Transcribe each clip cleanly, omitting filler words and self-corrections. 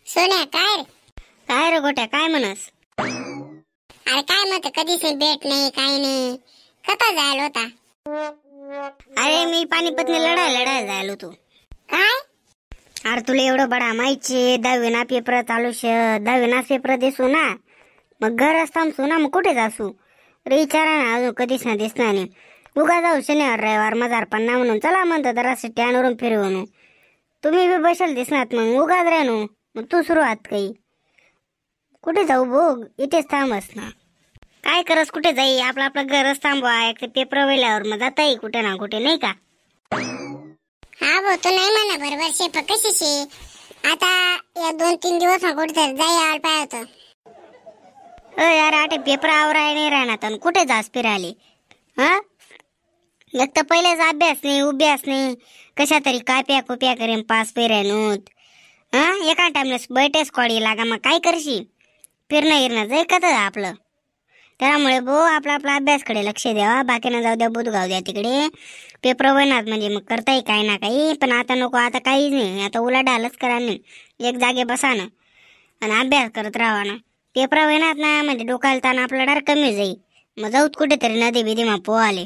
सोन्या काय रे गोट्या काय म्हणस? अरे काय मत कधीच भेट नाही काही नाही. कथा जायला होता? अरे मी पानिपतने लढायला जायलो होतो. काय? अरे तुला एवढं बडा माहिती 10वी ना पेपर चालू शे 10वी ना पेपर देसू ना मग घर थांबसू ना मग कुठे जासू रे विचारा ना अजून कधीच ना दिसणार नाही. उगा जाऊ शनिवार रविवार मजार पन्ना म्हणून चला म्हणतो जरासं टॅनवरून फिरवून तुम्ही बी बसेल दिसणार मग उगाच राहणू मग तू सुरुवात काही कुठे जाऊ भोग इथेच थांबस ना काय करस कुठे जाई आपलं आपलं घरच थांबवा एक पेपर वेळेवर मग जाता येईल कुठे ना कुठे नाही का. हा भाऊ तू नाही म्हणा बरोबर शे पण कशी शे आता या 2-3 दिवस कुठे जायला पाहिजे होतं. यार आटे पेपर आवराय नाही राहणार तर कुठे जास फिरायले. हा एक तर पहिलेच अभ्यास नाही उभ्यास नाही कशा तरी काप्या कुप्या करेन पास पेरायनूत. हा एका टाइमला बैठेच कॉडी लागा मग काय करशी फिरणं जाय का तर आपलं. त्यामुळे भो आपला आपला अभ्यासकडे लक्ष द्यावा बाकीनं जाऊ द्या बुध गाव द्या तिकडे पेपर होणार म्हणजे मग करताय काही ना काही. पण आता नको आता काहीच नाही आता उलाढालच करा नाही एक जागे बसा ना आणि अभ्यास करत राहा ना. पेपर होणार ना म्हणजे डोकायला ताण आपला डर कमी जाईल मग जाऊत कुठेतरी नदी बिदी मा पोहाले.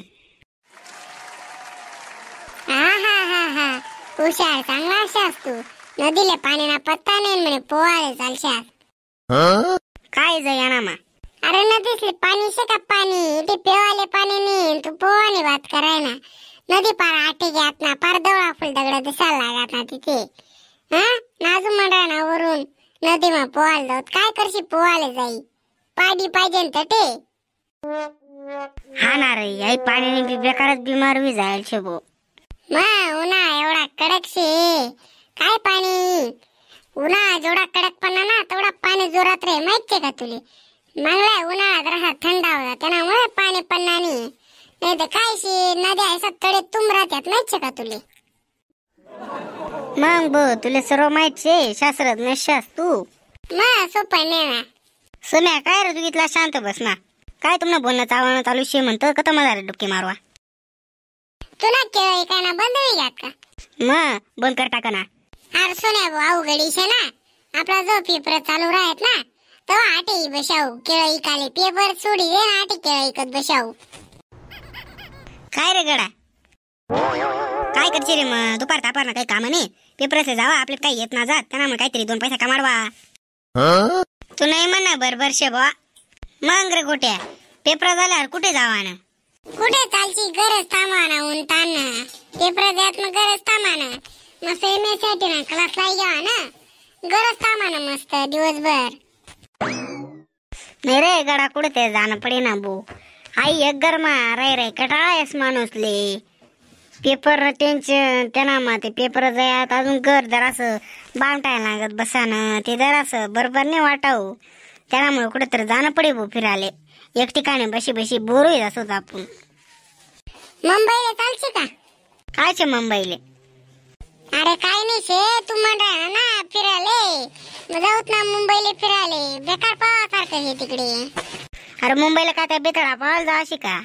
हा हुशार चांगला असास तू. नदीला पाणी ना पत्ता नाही म्हणे पोहायला चालशास. काय जाई ना मा अरे नदीतले पाणी से का पाणी ते पेवाले पाणी नाही तू पोहाने बात कराय ना. नदी पार आटे घ्यात ना पार दवळा फुल दगड दिसायला लागत ना तिथे. हा नाजू मंडळा ना वरून नदी मा पोहायला जाऊत काय करशी पोहायला जाई पाडी पाहिजे ना ते. हा ना रे आई पाण्याने बेकारच बिमार बी जाईल शे भो. उन्हा एवढा कडक शे काय पाणी उन्हा जेवढा कडकपणा ना तेवढा पाणी जोरात रे माहितीये का तुले. मंगळा उन्हाळ्यात रहा थंड होता त्यामुळे पाणी पडणार नाही तर काय शे नद्या असं तडे तुम राहतात माहितीये का तुले. मग बो तुला सर्व माहित शे शास्त्रात नशास तू सोपं नाही ना. सुन्या काय रे तू इथला शांत बस ना काय तुम्हाला बोलणं चावणं चालू शे म्हणतं का मला डुबकी मारवा. तुला केळी काय ना बंद नाही घात का मग बंद कर टाका ना. अरे सोन्या भाऊ अवघडी शे ना आपला जो पेपर चालू राहत ना तेव्हा आटे बसाऊ केळी काले पेपर सोडी दे ना आटे केळी इकत बसाऊ. काय रे गडा काय करशील रे मग दुपार तापार ना काही काम नाही पेपरचे जावा आपले काही येत ना जात त्यांना मग काहीतरी 2 पैसा कमाडवा. तू नाही म्हणा बरोबर शे बा. मग रे गोट्या पेपर झाल्यावर कुठे जावा ना कुठे चालची गरज थांबा ना ऊन ताण ना पेपर द्यात मग गरज थांबा ना मस्त एमएसआयटी ना क्लास लाई घ्यावा ना गरज थांबा ना मस्त दिवसभर. नाही रे गडा कुठे ते जाणं पडे ना बो आई एक गरमा रे कटाळायस माणूसले पेपर टेन्शन त्यांना मग ते पेपर जायात अजून घर जरासं बामटायला लागत बसानं ते जरासं बरोबर नाही वाटावं त्यामुळे कुठेतरी जाणं पडे बो फिराले एक ठिकाणी बशी बशी बोर होईल असत आपण. मुंबईला चालशी का काय छे मुंबईले. अरे काय नाही शे तू म्हणा ना फिराले मग जाऊत ना मुंबईला फिराले बेकार पावासारखं हे तिकडे. अरे मुंबईला काय त्या बेतळा पाहायला जा अशी का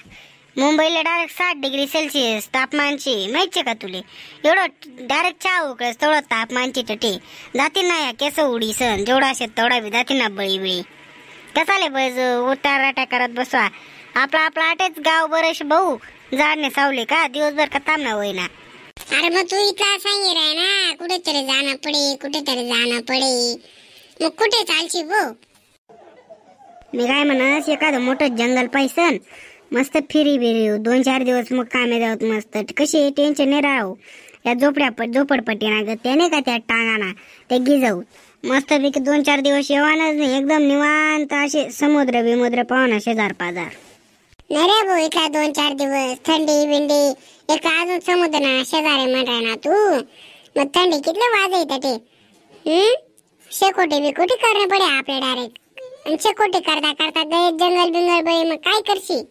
मुंबईला डायरेक्ट 60 डिग्री सेल्सिअस तापमानची माहितीये का तुले. एवढं डायरेक्ट चहा उकळस तेवढं तापमानची टटे जाती ना या केस उडी सण जेवढा असेल तेवढा बी जाती ना बळी बिळी कसाले बस उताराट्या करत बसवा आपला आपला आटेच गाव बरेच भाऊ झाडने सावले का दिवसभर का तामना होईना. अरे मग तू इथला सांगे राय ना कुठेतरी जाणं पडे मग कुठे चालशी बो. मी काय म्हणस एखादं मोठं जंगल पाहिसन मस्त फिरी बिरी 2-4 दिवस मग कामे जाऊत मस्त कशी टेन्शन नाही राहू या झोपडपट्टी ना ग त्याने का त्या टांगाना ते गिजाऊ मस्त पैकी 2-4 दिवस येवानच नाही एकदम निवांत असे समुद्र बिमुद्र पाहून शेजार पाजार. नाही रे भाऊ इथला 2-4 दिवस थंडी बिंडी एक अजून समुद्र ना शेजारी म्हणताय ना तू मग थंडी किती वाज येते ते शेकोटी बिकोटी करणे पडे आपले डायरेक्ट शेकोटी करता जंगल बिंगल बळी मग काय करशी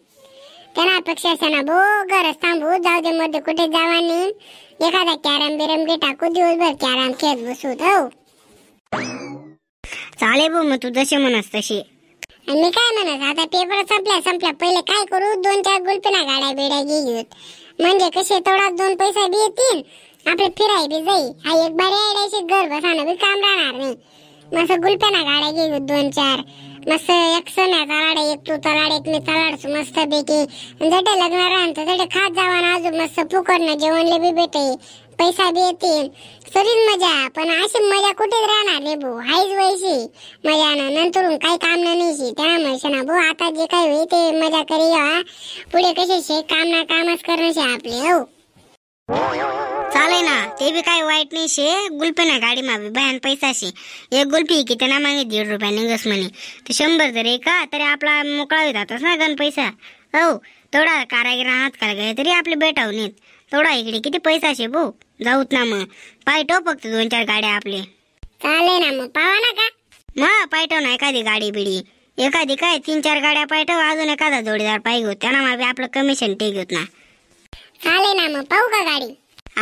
त्यापेक्षा ना भो गरज थांबू जाऊ दे मध्ये कुठे जावा नाही एखादा कॅरम बिरम घे टाकू दिवसभर कॅरम खेळत बसू हो. चालेल भाऊ मग तू जसे म्हणस तशी. मी काय म्हणत आता पेपर संपल्या पहिले काय करू 2-4 गुलपिना गाड्या बिड्या घेऊत म्हणजे कसे तेवढा 2 पैसा बी येतील आपले फिराय बी जाई. हा एक बार यायची घर बसाना बी काम राहणार नाही मस्त गुलपेना गाड्या घे 2-4 मस्त एक सण्या तलाड एक तू तलाड एक मी तलाड मस्त पैकी जटे लग्न राहतं तटे खात जावा ना अजून मस्त फुकटनं जेवणले बी भेटे पैसा बी येते सरीच मजा पण अशी मजा कुठेच राहणार नाही भाऊ हायच वयशी मजा ना नंतरून काही काम नाही त्याला म्हणशे ना भाऊ आता जे काही होई ते मजा करी पुढे कसे शे काम ना कामच करणं शे आपले हो चाले ना ते बी काही वाईट नाही शे गुल्फी ना गाडी मा बी भयान पैसा शे एक गुल्फी की त्यांना मागे 1.5 रुपया निघस म्हणे ते 100 जरी का तरी आपला मोकळा जातच ना गण पैसा हो तेवढा कारागिरा हात काल गए तरी आपले बेटाव नेत तेवढा इकडे किती पैसा शे भाऊ जाऊत ना मग पायटो फक्त 2-4 गाड्या आपले चाले ना मग पावा ना का मग पायटो ना एखादी गाडी बिडी एखादी काय 3-4 गाड्या पायटो अजून एखादा जोडीदार पाहिजे त्यांना मा बी आपलं कमिशन टेक ना चाले ना मग पाहू का गाडी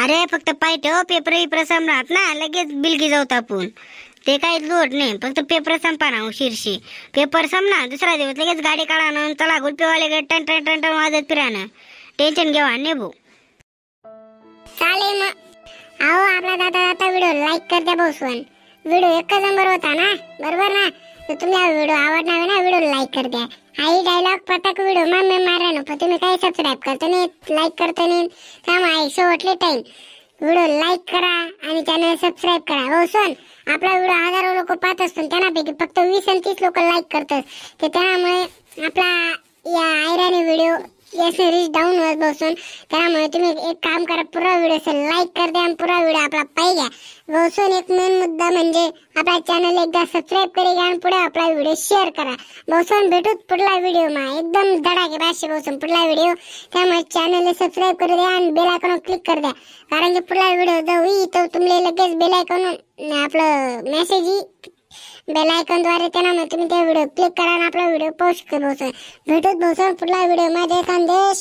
अरे फक्त पायटो पेपर संपणार ना लगेच बिलगी जाऊ आपण ते काही लोड नाही फक्त पेपर संपा ना उशीरशी पेपर संपणार दुसरा दिवस लगेच गाडी काढा ना चला गुल्फीवाले टन टन टन टन वाजत फिरानं टेन्शन घेवा नाही भाऊ चाले मग आओ आपला दादा व्हिडिओ लाईक कर द्या भाऊ सोन व्हिडिओ एकच नंबर होता ना बरोबर ना तर तुम्हाला व्हिडिओ आवडणार ना व्हिडिओ लाईक कर द्या आई डायलॉग प्रत्येक व्हिडिओ मा मी मारा ना पण तुम्ही काही सबस्क्राईब करतो नाही लाईक करतो नाही त्यामुळे आई शेवटले टाइम व्हिडिओ लाईक करा आणि चॅनल सबस्क्राईब करा हो सोन आपला व्हिडिओ हजारो लोक पाहत असतात त्यांनापैकी फक्त 20 आणि 30 लोक लाईक करतात तर त्यामुळे आपला या आयराने व्हिडिओ याचे रीच डाऊन होत बसून त्यामुळे तुम्ही एक काम करा पुरा व्हिडिओ लाईक कर द्या आणि पुरा व्हिडिओ आपला पाहिजे बसून एक मेन मुद्दा म्हणजे आपला चॅनल एकदा सबस्क्राईब करा आणि पुढे आपला व्हिडिओ शेअर करा बसून भेटूत पुढला व्हिडिओ मा एकदम धडाके भाषे बसून पुढला व्हिडिओ त्यामुळे चॅनल सबस्क्राईब करू द्या आणि बेल आयकॉन क्लिक कर द्या कारण की पुढला व्हिडिओ जाऊ तो तुम्हाला लगेच बेल आयकॉन आपलं मेसेज बेल आयकॉन द्वारे त्यांना मग तुम्ही त्या व्हिडिओ क्लिक करा आणि आपला व्हिडिओ पोस्ट करू भेटूत बसून पुढला व्हिडिओ मध्ये संदेश